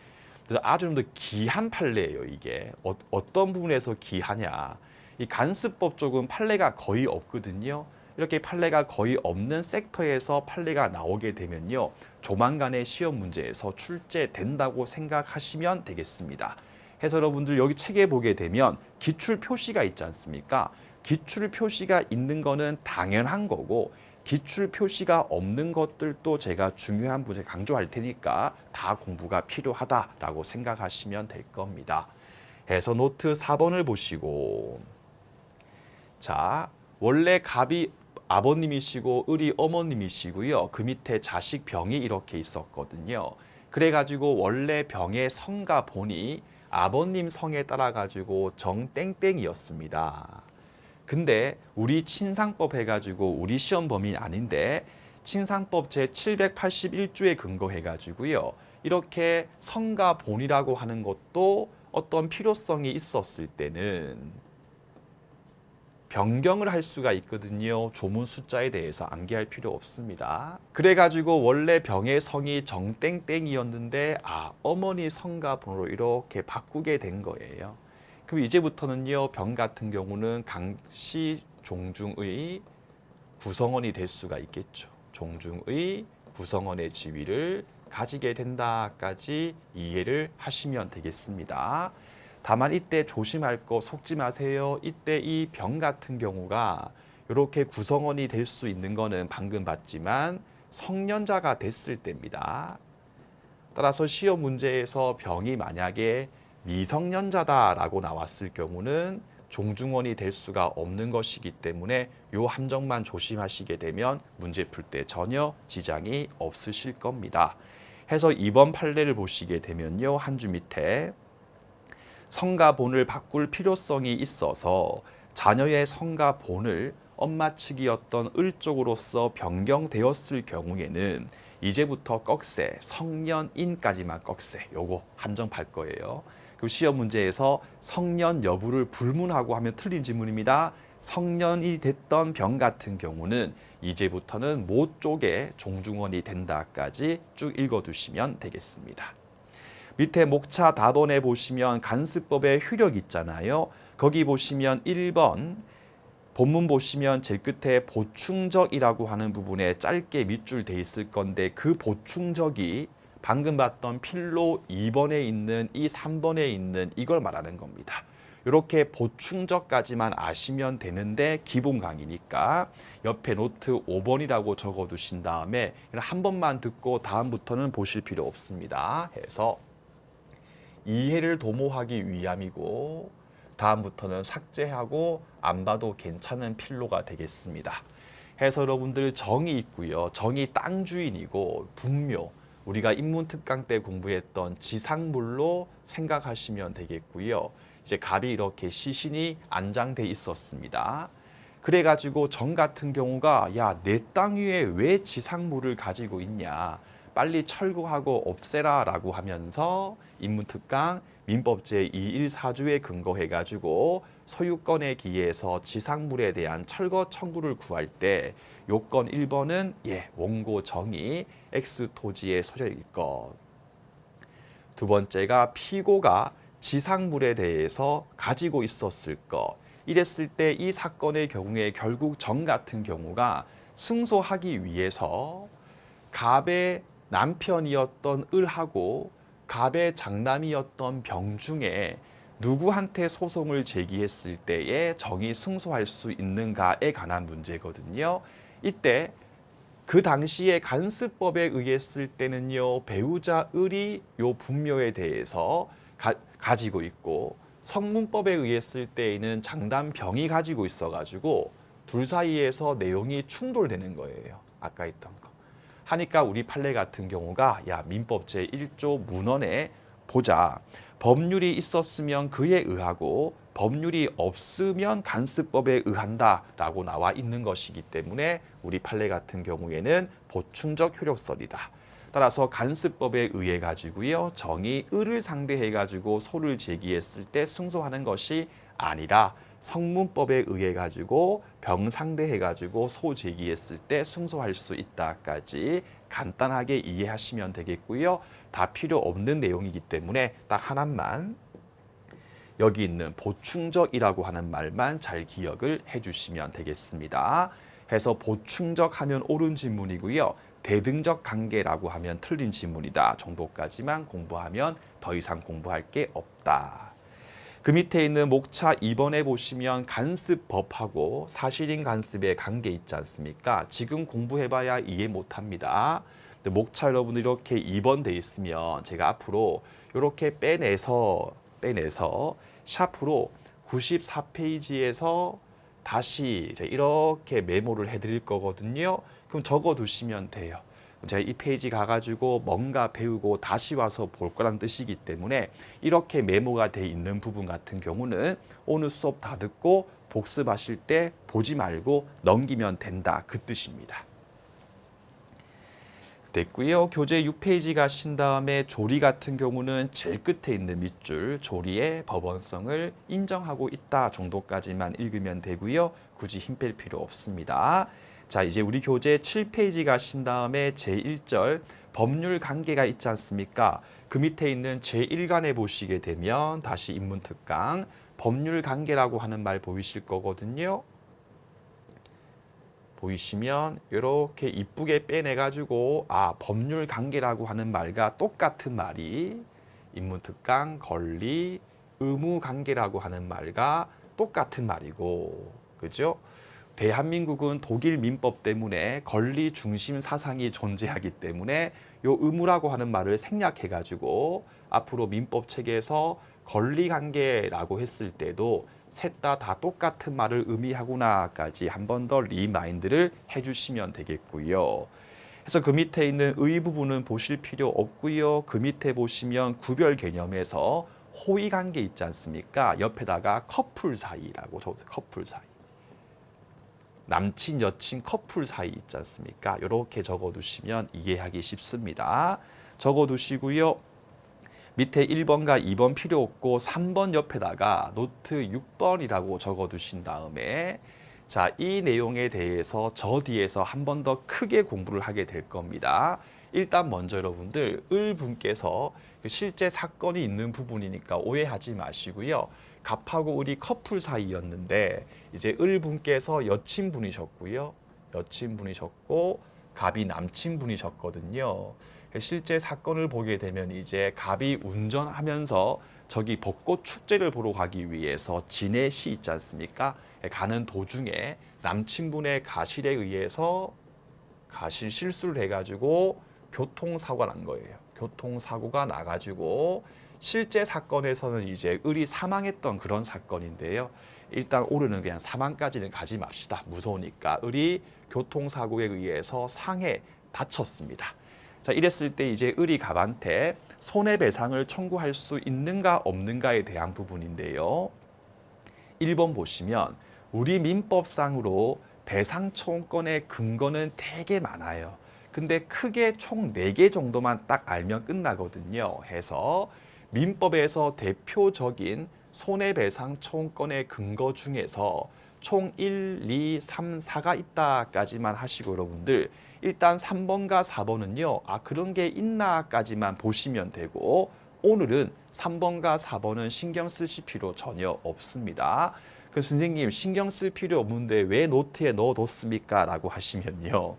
아주 좀 더 기한 판례예요. 이게 어떤 부분에서 기하냐. 이 간수법 쪽은 판례가 거의 없거든요. 이렇게 판례가 거의 없는 섹터에서 판례가 나오게 되면요. 조만간에 시험 문제에서 출제된다고 생각하시면 되겠습니다. 해서 여러분들 여기 책에 보게 되면 기출 표시가 있지 않습니까? 기출 표시가 있는 거는 당연한 거고 기출 표시가 없는 것들도 제가 중요한 부분 강조할 테니까 다 공부가 필요하다라고 생각하시면 될 겁니다. 해서 노트 4번을 보시고 자, 원래 갑이 아버님이시고 을이 어머님이시고요. 그 밑에 자식 병이 이렇게 있었거든요. 그래가지고 원래 병의 성과 본이 아버님 성에 따라 가지고 정땡땡이었습니다. 근데 우리 친상법 해가지고 우리 시험 범위 아닌데 친상법 제781조에 근거해가지고요. 이렇게 성과 본이라고 하는 것도 어떤 필요성이 있었을 때는 변경을 할 수가 있거든요. 조문 숫자에 대해서 암기할 필요 없습니다. 그래가지고 원래 병의 성이 정땡땡이었는데 어머니 성과 번호로 이렇게 바꾸게 된 거예요. 그럼 이제부터는요. 병 같은 경우는 강씨 종중의 구성원이 될 수가 있겠죠. 종중의 구성원의 지위를 가지게 된다까지 이해를 하시면 되겠습니다. 다만 이때 조심할 거 속지 마세요. 이때 이 병 같은 경우가 이렇게 구성원이 될 수 있는 거는 방금 봤지만 성년자가 됐을 때입니다. 따라서 시험 문제에서 병이 만약에 미성년자다라고 나왔을 경우는 종중원이 될 수가 없는 것이기 때문에 이 함정만 조심하시게 되면 문제 풀 때 전혀 지장이 없으실 겁니다. 해서 이번 판례를 보시게 되면요. 한 줄 밑에 성과 본을 바꿀 필요성이 있어서 자녀의 성과 본을 엄마 측이었던 을 쪽으로서 변경되었을 경우에는 이제부터 꺽쇠, 성년인까지만 꺽쇠, 요거 함정팔 거예요. 그리고 시험 문제에서 성년 여부를 불문하고 하면 틀린 지문입니다. 성년이 됐던 병 같은 경우는 이제부터는 모 쪽에 종중원이 된다까지 쭉 읽어두시면 되겠습니다. 밑에 목차 답원에 보시면 간수법의 효력 있잖아요. 거기 보시면 1번 본문 보시면 제일 끝에 보충적이라고 하는 부분에 짧게 밑줄 돼 있을 건데 그 보충적이 방금 봤던 필로 2번에 있는 이 3번에 있는 이걸 말하는 겁니다. 이렇게 보충적까지만 아시면 되는데 기본 강의니까 옆에 노트 5번이라고 적어두신 다음에 한 번만 듣고 다음부터는 보실 필요 없습니다. 해서 이해를 도모하기 위함이고 다음부터는 삭제하고 안 봐도 괜찮은 필로가 되겠습니다. 해서 여러분들 정이 있고요. 정이 땅 주인이고 분묘 우리가 인문특강 때 공부했던 지상물로 생각하시면 되겠고요. 이제 갑이 이렇게 시신이 안장돼 있었습니다. 그래가지고 정 같은 경우가 내 땅 위에 왜 지상물을 가지고 있냐. 빨리 철거하고 없애라 라고 하면서 인문특강 민법 제214조에 근거해가지고 소유권에 기해서 지상물에 대한 철거 청구를 구할 때 요건 1번은 원고 정의 X 토지의 소재일 것. 두 번째가 피고가 지상물에 대해서 가지고 있었을 것. 이랬을 때 이 사건의 경우에 결국 정 같은 경우가 승소하기 위해서 갑의 남편이었던 을하고 갑의 장남이었던 병 중에 누구한테 소송을 제기했을 때에 정이 승소할 수 있는가에 관한 문제거든요. 이때 그 당시에 간수법에 의했을 때는요. 배우자 을이 요 분묘에 대해서 가지고 있고 성문법에 의했을 때에는 장남 병이 가지고 있어가지고 둘 사이에서 내용이 충돌되는 거예요. 아까 있던 거. 하니까 우리 판례 같은 경우가 민법 제1조 문헌에 보자. 법률이 있었으면 그에 의하고 법률이 없으면 간습법에 의한다라고 나와 있는 것이기 때문에 우리 판례 같은 경우에는 보충적 효력설이다. 따라서 간습법에 의해 가지고요 정이 을을 상대해 가지고 소를 제기했을 때 승소하는 것이 아니라 성문법에 의해 가지고 병 상대해 가지고 소 제기했을 때 승소할 수 있다까지 간단하게 이해하시면 되겠고요. 다 필요 없는 내용이기 때문에 딱 하나만 여기 있는 보충적이라고 하는 말만 잘 기억을 해주시면 되겠습니다. 해서 보충적 하면 옳은 지문이고요. 대등적 관계라고 하면 틀린 지문이다 정도까지만 공부하면 더 이상 공부할 게 없다. 그 밑에 있는 목차 2번에 보시면 간습법하고 사실인 간습의 관계 있지 않습니까? 지금 공부해봐야 이해 못합니다. 근데 목차 여러분 이렇게 2번 돼 있으면 제가 앞으로 이렇게 빼내서 샤프로 94페이지에서 다시 이제 이렇게 메모를 해드릴 거거든요. 그럼 적어두시면 돼요. 제가 이 페이지 가가지고 뭔가 배우고 다시 와서 볼 거란 뜻이기 때문에 이렇게 메모가 돼 있는 부분 같은 경우는 오늘 수업 다 듣고 복습하실 때 보지 말고 넘기면 된다 그 뜻입니다. 됐고요. 교재 6페이지 가신 다음에 조리 같은 경우는 제일 끝에 있는 밑줄 조리의 법원성을 인정하고 있다 정도까지만 읽으면 되고요. 굳이 힘 뺄 필요 없습니다. 자, 이제 우리 교재 7페이지 가신 다음에 제1절 법률 관계가 있지 않습니까? 그 밑에 있는 제1간에 보시게 되면 다시 인문특강 법률 관계라고 하는 말 보이실 거거든요. 보이시면 이렇게 이쁘게 빼내가지고 법률 관계라고 하는 말과 똑같은 말이 인문특강 권리 의무 관계라고 하는 말과 똑같은 말이고 그죠? 대한민국은 독일 민법 때문에 권리 중심 사상이 존재하기 때문에 요 의무라고 하는 말을 생략해가지고 앞으로 민법 체계에서 권리 관계라고 했을 때도 셋 다 똑같은 말을 의미하구나까지 한 번 더 리마인드를 해주시면 되겠고요. 그래서 그 밑에 있는 의 부분은 보실 필요 없고요. 그 밑에 보시면 구별 개념에서 호의 관계 있지 않습니까? 옆에다가 커플 사이라고 커플 사이. 남친, 여친, 커플 사이 있지 않습니까? 이렇게 적어두시면 이해하기 쉽습니다. 적어두시고요. 밑에 1번과 2번 필요 없고 3번 옆에다가 노트 6번이라고 적어두신 다음에 자, 이 내용에 대해서 저 뒤에서 한 번 더 크게 공부를 하게 될 겁니다. 일단 먼저 여러분들 을분께서 실제 사건이 있는 부분이니까 오해하지 마시고요. 갑하고 을이 커플 사이였는데 이제 을분께서 여친분이셨고요. 여친분이셨고 갑이 남친분이셨거든요. 실제 사건을 보게 되면 이제 갑이 운전하면서 저기 벚꽃 축제를 보러 가기 위해서 진해시 있지 않습니까? 가는 도중에 남친분의 가실에 의해서 가실 실수를 해가지고 교통사고가 난 거예요. 교통사고가 나가지고 실제 사건에서는 이제 을이 사망했던 그런 사건인데요. 일단 오르는 그냥 사망까지는 가지 맙시다. 무서우니까 을이 교통사고에 의해서 상해 다쳤습니다. 자, 이랬을 때 이제 을이 갑한테 손해배상을 청구할 수 있는가 없는가에 대한 부분인데요. 1번 보시면 우리 민법상으로 배상 청구권의 근거는 되게 많아요. 근데 크게 총 4개 정도만 딱 알면 끝나거든요. 해서 민법에서 대표적인 손해배상 청구권의 근거 중에서 총 1, 2, 3, 4가 있다까지만 하시고 여러분들 일단 3번과 4번은요. 그런 게 있나까지만 보시면 되고 오늘은 3번과 4번은 신경 쓰실 필요 전혀 없습니다. 그 선생님 신경 쓸 필요 없는데 왜 노트에 넣어뒀습니까? 라고 하시면요.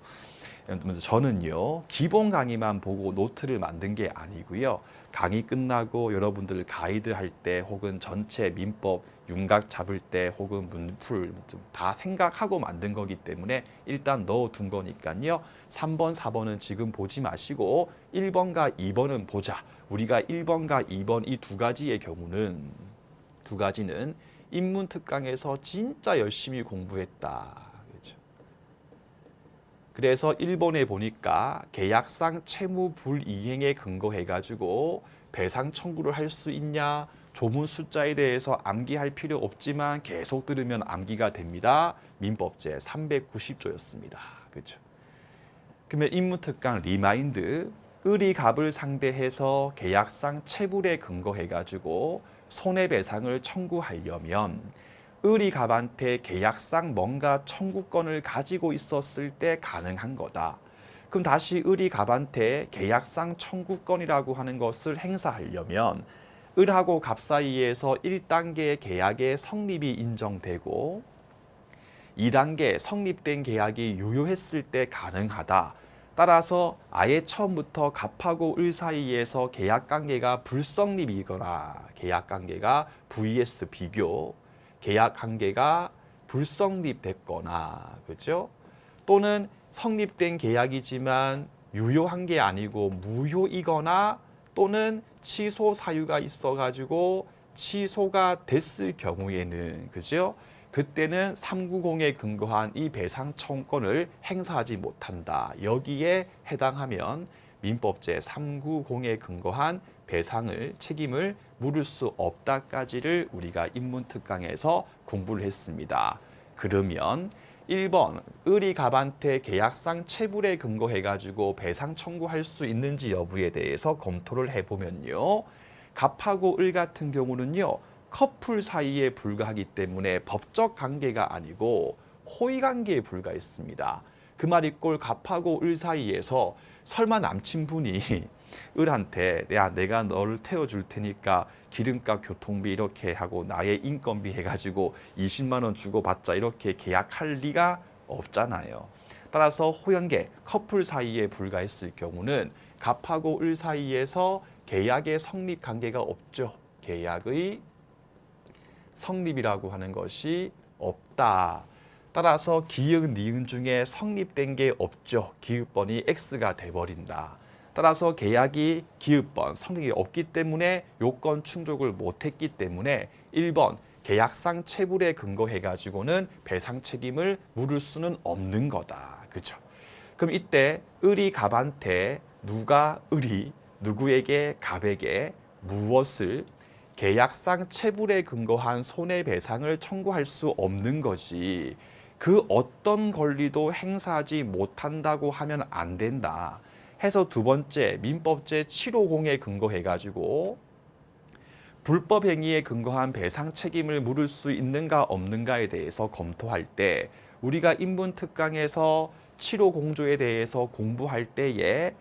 저는요. 기본 강의만 보고 노트를 만든 게 아니고요. 강의 끝나고 여러분들 가이드 할 때 혹은 전체 민법 윤곽 잡을 때 혹은 문풀 다 생각하고 만든 거기 때문에 일단 넣어둔 거니까요. 3번, 4번은 지금 보지 마시고 1번과 2번은 보자. 우리가 1번과 2번 이 두 가지의 경우는 두 가지는 인문특강에서 진짜 열심히 공부했다. 그렇죠? 그래서 1번에 보니까 계약상 채무 불이행에 근거해가지고 배상 청구를 할 수 있냐, 조문 숫자에 대해서 암기할 필요 없지만 계속 들으면 암기가 됩니다. 민법제 390조였습니다. 그렇죠? 그러면 인문특강 리마인드, 을이 갑을 상대해서 계약상 체불에 근거해가지고 손해배상을 청구하려면 을이 갑한테 계약상 뭔가 청구권을 가지고 있었을 때 가능한 거다. 그럼 다시 을이 갑한테 계약상 청구권이라고 하는 것을 행사하려면 을하고 갑 사이에서 1단계 계약의 성립이 인정되고 2단계 성립된 계약이 유효했을 때 가능하다. 따라서 아예 처음부터 갑하고 을 사이에서 계약관계가 불성립이거나 계약관계가 vs 비교, 계약관계가 불성립됐거나 그죠? 또는 성립된 계약이지만 유효한 게 아니고 무효이거나 또는 취소 사유가 있어가지고 취소가 됐을 경우에는 그죠? 그때는 390에 근거한 이 배상 청구권을 행사하지 못한다. 여기에 해당하면 민법제 390에 근거한 배상을 책임을 물을 수 없다까지를 우리가 인문특강에서 공부를 했습니다. 그러면 1번 을이 갑한테 계약상 체불에 근거해가지고 배상 청구할 수 있는지 여부에 대해서 검토를 해보면요. 갑하고 을 같은 경우는요. 커플 사이에 불과하기 때문에 법적 관계가 아니고 호의 관계에 불과했습니다. 그 말이 꼴 갑하고 을 사이에서 설마 남친분이 을한테 내가 너를 태워줄 테니까 기름값 교통비 이렇게 하고 나의 인건비 해가지고 20만 원 주고받자 이렇게 계약할 리가 없잖아요. 따라서 호연계 커플 사이에 불과했을 경우는 갑하고 을 사이에서 계약의 성립 관계가 없죠. 계약의 성립이라고 하는 것이 없다. 따라서 기역, 니은 중에 성립된 게 없죠. 기읍번이 X가 돼버린다. 따라서 계약이 기읍번, 성립이 없기 때문에 요건 충족을 못했기 때문에 1번 계약상 체불에 근거해가지고는 배상 책임을 물을 수는 없는 거다. 그렇죠? 그럼 이때 을이 갑한테 을이 누구에게 갑에게 무엇을 계약상 체불에 근거한 손해배상을 청구할 수 없는 것이 그 어떤 권리도 행사하지 못한다고 하면 안 된다. 해서 두 번째 민법제 750에 근거해가지고 불법 행위에 근거한 배상 책임을 물을 수 있는가 없는가에 대해서 검토할 때 우리가 인문특강에서 750조에 대해서 공부할 때에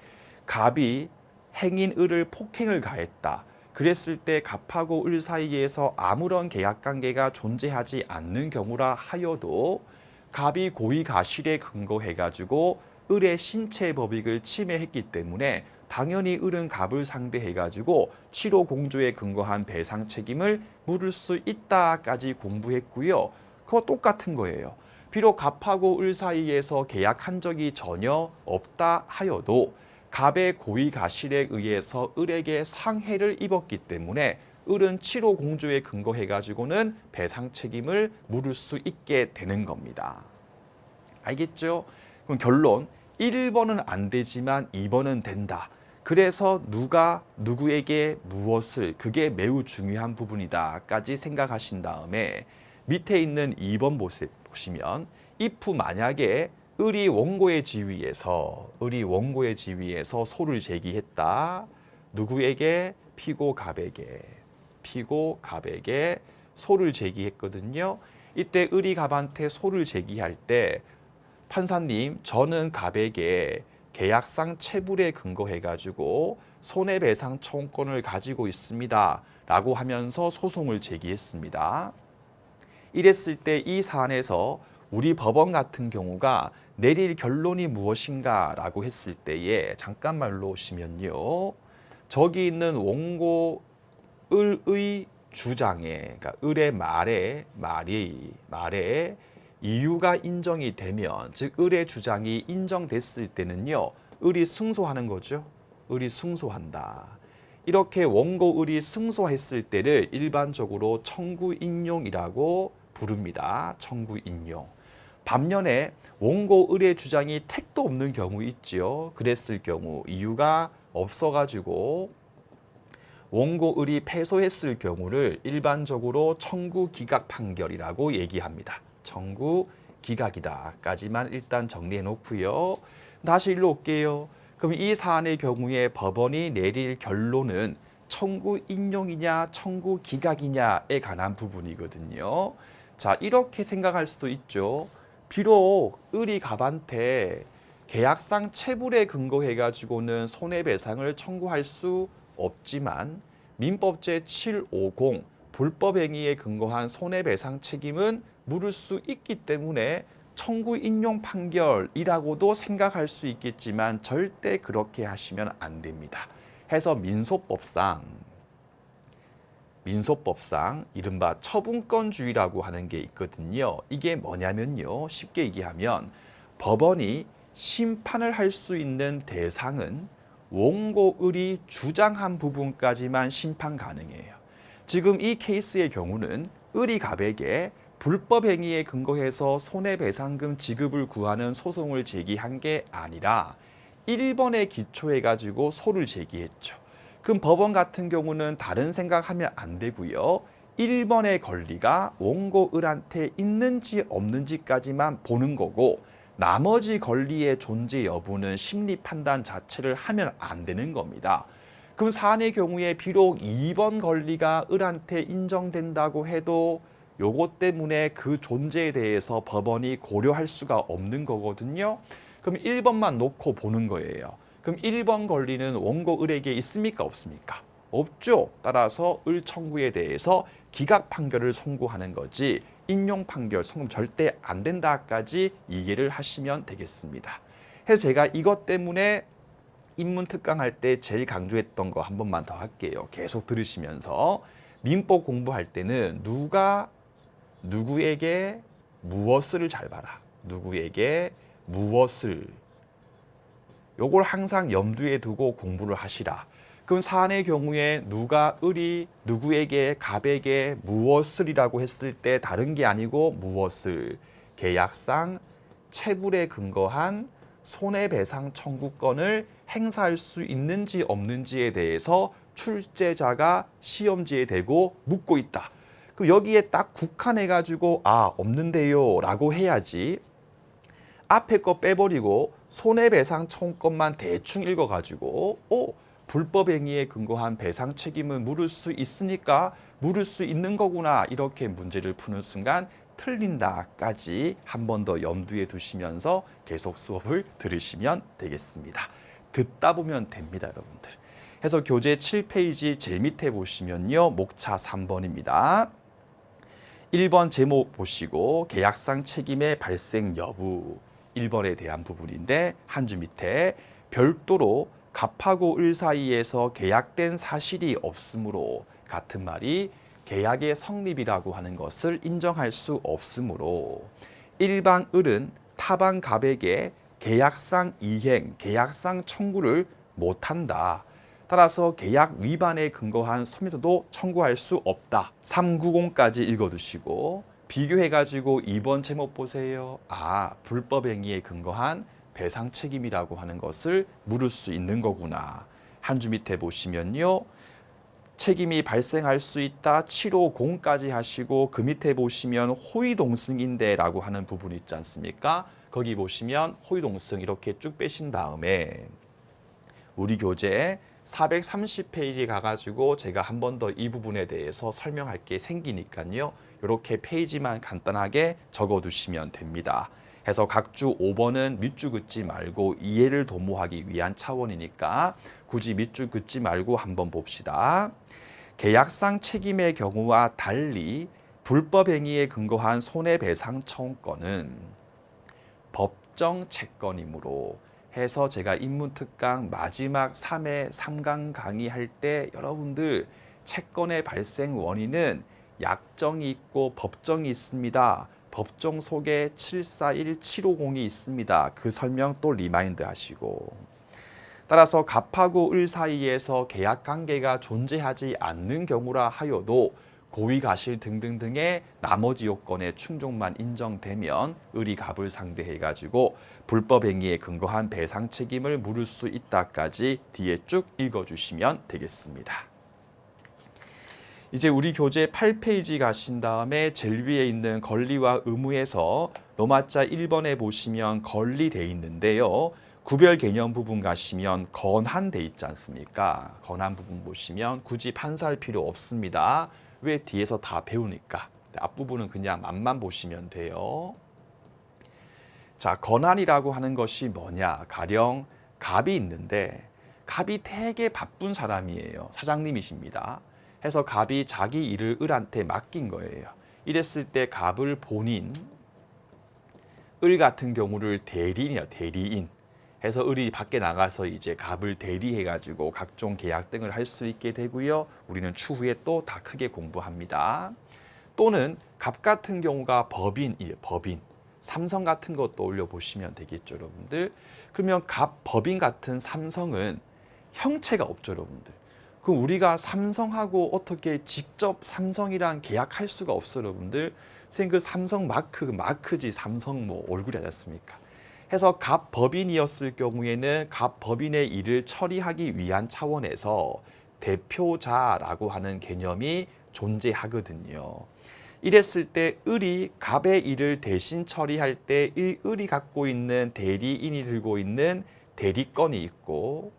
갑이 행인 을을 폭행을 가했다. 그랬을 때 갑하고 을 사이에서 아무런 계약관계가 존재하지 않는 경우라 하여도 갑이 고의가실에 근거해가지고 을의 신체 법익을 침해했기 때문에 당연히 을은 갑을 상대해가지고 750조에 근거한 배상 책임을 물을 수 있다까지 공부했고요. 그거 똑같은 거예요. 비록 갑하고 을 사이에서 계약한 적이 전혀 없다 하여도 갑의 고의가실에 의해서 을에게 상해를 입었기 때문에 을은 750조에 근거해가지고는 배상 책임을 물을 수 있게 되는 겁니다. 알겠죠? 그럼 결론 1번은 안 되지만 2번은 된다. 그래서 누가 누구에게 무엇을 그게 매우 중요한 부분이다까지 생각하신 다음에 밑에 있는 2번 보시면 if 만약에 을이 원고의 지위에서 소를 제기했다. 누구에게? 피고 갑에게 소를 제기했거든요. 이때 을이 갑한테 소를 제기할 때 판사님 저는 갑에게 계약상 체불에 근거해가지고 손해배상 청구권을 가지고 있습니다. 라고 하면서 소송을 제기했습니다. 이랬을 때 이 사안에서 우리 법원 같은 경우가 내릴 결론이 무엇인가 라고 했을 때에 잠깐만 오시면요. 저기 있는 원고 을의 주장에 그러니까 을의 말에 이유가 인정이 되면 즉 을의 주장이 인정됐을 때는요. 을이 승소하는 거죠. 을이 승소한다. 이렇게 원고 을이 승소했을 때를 일반적으로 청구인용이라고 부릅니다. 청구인용. 반면에 원고 을의 주장이 택도 없는 경우 있지요. 그랬을 경우 이유가 없어가지고 원고 을이 패소했을 경우를 일반적으로 청구 기각 판결이라고 얘기합니다. 청구 기각이다까지만 일단 정리해 놓고요. 다시 일로 올게요. 그럼 이 사안의 경우에 법원이 내릴 결론은 청구 인용이냐 청구 기각이냐에 관한 부분이거든요. 자, 이렇게 생각할 수도 있죠. 비록 을이 갑한테 계약상 체불에 근거해 가지고는 손해배상을 청구할 수 없지만 민법 제750 불법행위에 근거한 손해배상 책임은 물을 수 있기 때문에 청구 인용 판결이라고도 생각할 수 있겠지만 절대 그렇게 하시면 안 됩니다. 해서 민소법상 이른바 처분권주의라고 하는 게 있거든요. 이게 뭐냐면요. 쉽게 얘기하면 법원이 심판을 할 수 있는 대상은 원고 을이 주장한 부분까지만 심판 가능해요. 지금 이 케이스의 경우는 을이 갑에게 불법 행위에 근거해서 손해배상금 지급을 구하는 소송을 제기한 게 아니라 1번에 기초해 가지고 소를 제기했죠. 그럼 법원 같은 경우는 다른 생각하면 안 되고요. 1번의 권리가 원고 을한테 있는지 없는지까지만 보는 거고 나머지 권리의 존재 여부는 심리 판단 자체를 하면 안 되는 겁니다. 그럼 사안의 경우에 비록 2번 권리가 을한테 인정된다고 해도 요것 때문에 그 존재에 대해서 법원이 고려할 수가 없는 거거든요. 그럼 1번만 놓고 보는 거예요. 그럼 1번 권리는 원고 을에게 있습니까? 없습니까? 없죠. 따라서 을 청구에 대해서 기각 판결을 선고하는 거지 인용 판결 선고 절대 안 된다까지 이해를 하시면 되겠습니다. 그래서 제가 이것 때문에 인문특강 할 때 제일 강조했던 거 한 번만 더 할게요. 계속 들으시면서 민법 공부할 때는 누가 누구에게 무엇을 잘 봐라. 누구에게 무엇을 요걸 항상 염두에 두고 공부를 하시라. 그럼 사안의 경우에 누가 을이 누구에게 갑에게 무엇을이라고 했을 때 다른 게 아니고 무엇을 계약상 체불에 근거한 손해배상 청구권을 행사할 수 있는지 없는지에 대해서 출제자가 시험지에 대고 묻고 있다. 그럼 여기에 딱 국한해 가지고 없는데요 라고 해야지 앞에 거 빼버리고 손해배상 청구권만 대충 읽어가지고 불법 행위에 근거한 배상 책임은 물을 수 있으니까 물을 수 있는 거구나 이렇게 문제를 푸는 순간 틀린다까지 한 번 더 염두에 두시면서 계속 수업을 들으시면 되겠습니다. 듣다 보면 됩니다, 여러분들. 해서 교재 7페이지 제일 밑에 보시면요. 목차 3번입니다. 1번 제목 보시고 계약상 책임의 발생 여부 1번에 대한 부분인데 한 줄 밑에 별도로 갑하고 을 사이에서 계약된 사실이 없으므로 같은 말이 계약의 성립이라고 하는 것을 인정할 수 없으므로 일방 을은 타방 갑에게 계약상 이행, 계약상 청구를 못한다. 따라서 계약 위반에 근거한 소멸도 청구할 수 없다. 390까지 읽어두시고 비교해가지고 2번 제목 보세요. 불법 행위에 근거한 배상 책임이라고 하는 것을 물을 수 있는 거구나. 한 줄 밑에 보시면요. 책임이 발생할 수 있다. 750까지 하시고 그 밑에 보시면 호의동승인데 라고 하는 부분이 있지 않습니까? 거기 보시면 호의동승 이렇게 쭉 빼신 다음에 우리 교재 430페이지 가가지고 제가 한 번 더 이 부분에 대해서 설명할 게 생기니까요. 이렇게 페이지만 간단하게 적어두시면 됩니다. 해서 각주 5번은 밑줄 긋지 말고 이해를 도모하기 위한 차원이니까 굳이 밑줄 긋지 말고 한번 봅시다. 계약상 책임의 경우와 달리 불법 행위에 근거한 손해배상 청구권은 법정 채권이므로 해서 제가 인문특강 마지막 3회 3강 강의할 때 여러분들 채권의 발생 원인은 약정이 있고 법정이 있습니다. 법정 속에 741, 750이 있습니다. 그 설명 또 리마인드 하시고 따라서 갑하고 을 사이에서 계약 관계가 존재하지 않는 경우라 하여도 고의 가실 등등등의 나머지 요건의 충족만 인정되면 을이 갑을 상대해 가지고 불법 행위에 근거한 배상 책임을 물을 수 있다까지 뒤에 쭉 읽어주시면 되겠습니다. 이제 우리 교재 8페이지 가신 다음에 제일 위에 있는 권리와 의무에서 노마자 1번에 보시면 권리 돼 있는데요. 구별 개념 부분 가시면 권한 돼 있지 않습니까? 권한 부분 보시면 굳이 판사할 필요 없습니다. 왜? 뒤에서 다 배우니까. 앞부분은 그냥 맛만 보시면 돼요. 자, 권한이라고 하는 것이 뭐냐? 가령 갑이 있는데 갑이 되게 바쁜 사람이에요. 사장님이십니다. 해서 갑이 자기 일을 을한테 맡긴 거예요. 이랬을 때 갑을 본인, 을 같은 경우를 대리인이에요. 대리인. 해서 을이 밖에 나가서 이제 갑을 대리해가지고 각종 계약 등을 할 수 있게 되고요. 우리는 추후에 또 다 크게 공부합니다. 또는 갑 같은 경우가 법인이에요. 법인. 삼성 같은 것도 올려보시면 되겠죠, 여러분들. 그러면 갑, 법인 같은 삼성은 형체가 없죠, 여러분들. 그럼 우리가 삼성하고 어떻게 직접 삼성이랑 계약할 수가 없어요, 여러분들. 선생님 그 삼성 마크지 삼성 뭐 얼굴이 아지 않습니까? 해서 갑 법인이었을 경우에는 갑 법인의 일을 처리하기 위한 차원에서 대표자라고 하는 개념이 존재하거든요. 이랬을 때 을이 갑의 일을 대신 처리할 때 이 을이 갖고 있는 대리인이 들고 있는 대리권이 있고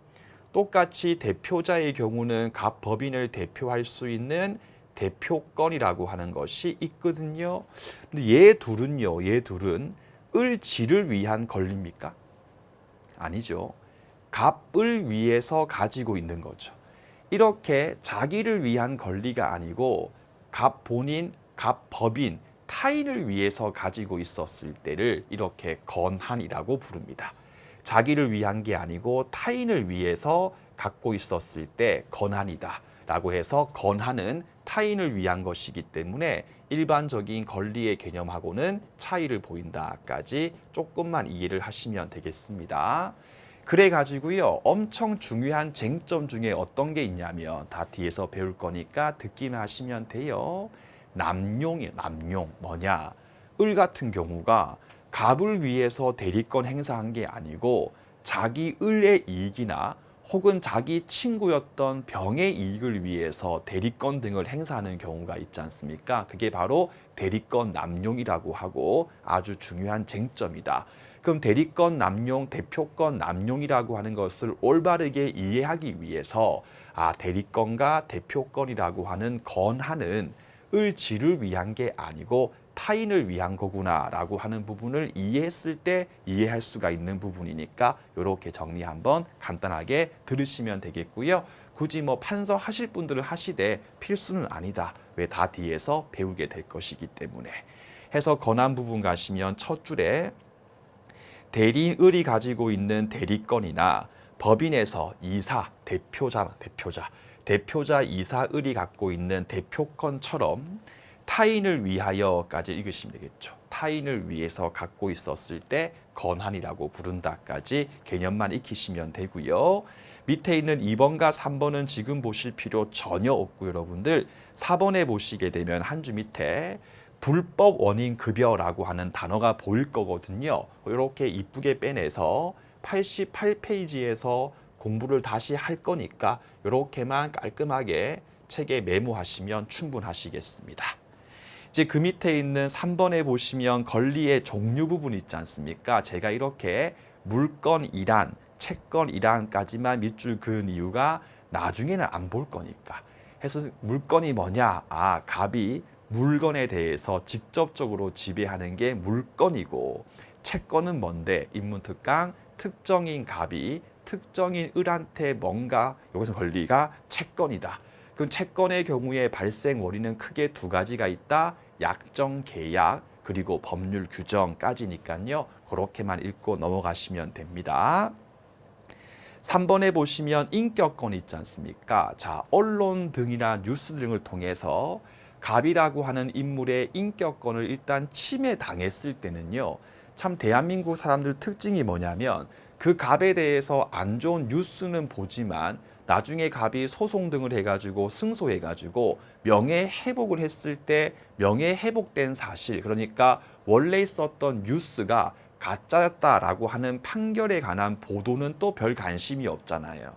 똑같이 대표자의 경우는 갑 법인을 대표할 수 있는 대표권이라고 하는 것이 있거든요. 근데 얘 둘은 을지를 위한 권리입니까? 아니죠. 갑을 위해서 가지고 있는 거죠. 이렇게 자기를 위한 권리가 아니고 갑 본인, 갑 법인, 타인을 위해서 가지고 있었을 때를 이렇게 권한이라고 부릅니다. 자기를 위한 게 아니고 타인을 위해서 갖고 있었을 때 권한이다 라고 해서 권한은 타인을 위한 것이기 때문에 일반적인 권리의 개념하고는 차이를 보인다까지 조금만 이해를 하시면 되겠습니다. 그래 가지고요, 엄청 중요한 쟁점 중에 어떤 게 있냐면 다 뒤에서 배울 거니까 듣기만 하시면 돼요. 남용이에요. 남용. 뭐냐? 을 같은 경우가 갑을 위해서 대리권 행사한 게 아니고 자기 을의 이익이나 혹은 자기 친구였던 병의 이익을 위해서 대리권 등을 행사하는 경우가 있지 않습니까? 그게 바로 대리권 남용이라고 하고 아주 중요한 쟁점이다. 그럼 대리권 남용, 대표권 남용이라고 하는 것을 올바르게 이해하기 위해서 대리권과 대표권이라고 하는 권한은 을지를 위한 게 아니고 타인을 위한 거구나라고 하는 부분을 이해했을 때 이해할 수가 있는 부분이니까 이렇게 정리 한번 간단하게 들으시면 되겠고요. 굳이 뭐 판서 하실 분들은 하시되 필수는 아니다. 왜? 다 뒤에서 배우게 될 것이기 때문에. 해서 권한 부분 가시면 첫 줄에 대리인을이 가지고 있는 대리권이나 법인에서 이사, 대표자 이사을이 갖고 있는 대표권처럼 타인을 위하여까지 읽으시면 되겠죠. 타인을 위해서 갖고 있었을 때 권한이라고 부른다까지 개념만 익히시면 되고요. 밑에 있는 2번과 3번은 지금 보실 필요 전혀 없고 여러분들 4번에 보시게 되면 한 줄 밑에 불법 원인 급여라고 하는 단어가 보일 거거든요. 이렇게 이쁘게 빼내서 88페이지에서 공부를 다시 할 거니까 이렇게만 깔끔하게 책에 메모하시면 충분하시겠습니다. 이제 그 밑에 있는 3번에 보시면 권리의 종류 부분 있지 않습니까? 제가 이렇게 물건 1안, 채권 1안까지만 밑줄 그은 이유가 나중에는 안 볼 거니까. 해서 물건이 뭐냐? 갑이 물건에 대해서 직접적으로 지배하는 게 물건이고 채권은 뭔데? 인문특강 특정인 갑이 특정인 을한테 뭔가 여기서 권리가 채권이다. 그럼 채권의 경우에 발생 원인은 크게 두 가지가 있다. 약정 계약 그리고 법률 규정까지니까요. 그렇게만 읽고 넘어가시면 됩니다. 3번에 보시면 인격권 있지 않습니까? 자, 언론 등이나 뉴스 등을 통해서 갑이라고 하는 인물의 인격권을 일단 침해당했을 때는요. 참 대한민국 사람들 특징이 뭐냐면 그 갑에 대해서 안 좋은 뉴스는 보지만 나중에 갑이 소송 등을 해가지고 승소해가지고 명예회복을 했을 때 명예회복된 사실 그러니까 원래 있었던 뉴스가 가짜였다라고 하는 판결에 관한 보도는 또 별 관심이 없잖아요.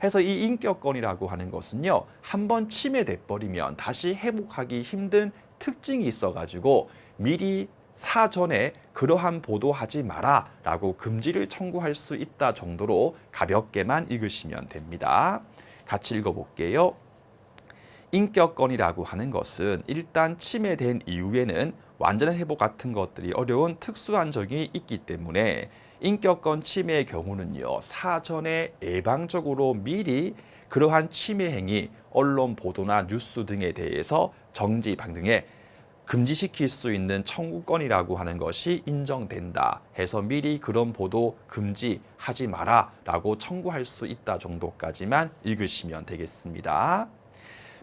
해서 이 인격권이라고 하는 것은요, 한번 침해돼 버리면 다시 회복하기 힘든 특징이 있어가지고 미리 사전에 그러한 보도하지 마라 라고 금지를 청구할 수 있다 정도로 가볍게만 읽으시면 됩니다. 같이 읽어볼게요. 인격권이라고 하는 것은 일단 침해된 이후에는 완전한 회복 같은 것들이 어려운 특수한 적이 있기 때문에 인격권 침해의 경우는요, 사전에 예방적으로 미리 그러한 침해 행위, 언론 보도나 뉴스 등에 대해서 정지 방등에 금지시킬 수 있는 청구권이라고 하는 것이 인정된다 해서 미리 그런 보도 금지하지 마라 라고 청구할 수 있다 정도까지만 읽으시면 되겠습니다.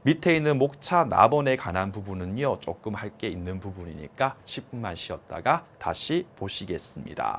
밑에 있는 목차 납언에 관한 부분은요, 조금 할 게 있는 부분이니까 10분만 쉬었다가 다시 보시겠습니다.